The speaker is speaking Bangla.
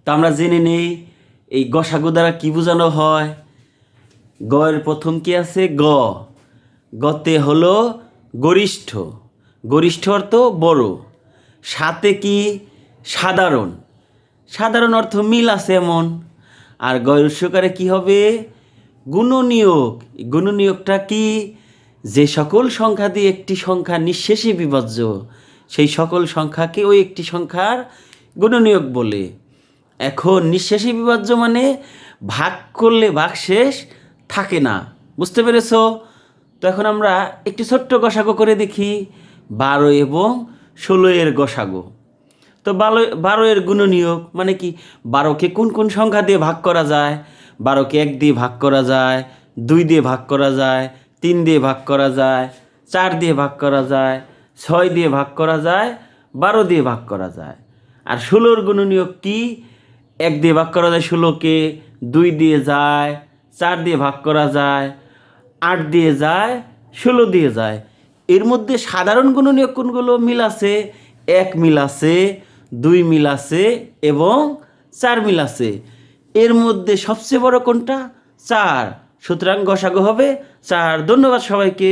তো আমরা জেনে নেই এই গসাগু দ্বারা কি বোঝানো হয়। গয়ের প্রথম কি আছে? গ। গতে হলো গরিষ্ঠ, গরিষ্ঠ অর্থ বড়। সাথে কি? সাধারণ, সাধারণ অর্থ মিল আছে এমন। আর গয়ের উৎসকারে কি হবে? গুণনীয়ক। গুণনীয়কটা কি? যে সকল সংখ্যা দিয়ে একটি সংখ্যা নিঃশেষে বিভাজ্য, সেই সকল সংখ্যাকে ওই একটি সংখ্যার গুণনীয়ক বলে। এখন নিঃশেষে বিভাজ্য মানে ভাগ করলে ভাগশেষ থাকে না। বুঝতে পেরেছ? তো এখন আমরা একটি ছোট্ট গসাগু করে দেখি, 12 এবং 16 এর গসাগু। তো 12 এর গুণনীয়ক মানে কি? 12কে কোন কোন সংখ্যা দিয়ে ভাগ করা যায়? 12কে 1 দিয়ে ভাগ করা যায়, 2 দিয়ে ভাগ করা যায়, 3 দিয়ে ভাগ করা যায়, 4 দিয়ে ভাগ করা যায়, 6 দিয়ে ভাগ করা যায়, 12 দিয়ে ভাগ করা যায়। আর 16 গুণনীয়ক কি? 1 দিয়ে ভাগ করা যায় 16কে, 2 দিয়ে যায়, 4 দিয়ে ভাগ করা যায়, 8 দিয়ে যায়, 16 দিয়ে যায়। এর মধ্যে সাধারণ গুণনীয়ক কোনগুলো মিল আছে? 1 মিল আছে, 2 মিল আছে এবং 4 মিল আছে। এর মধ্যে সবচেয়ে বড় কোনটা? 4। সুতরাং গসাগু হবে 4। ধন্যবাদ সবাইকে।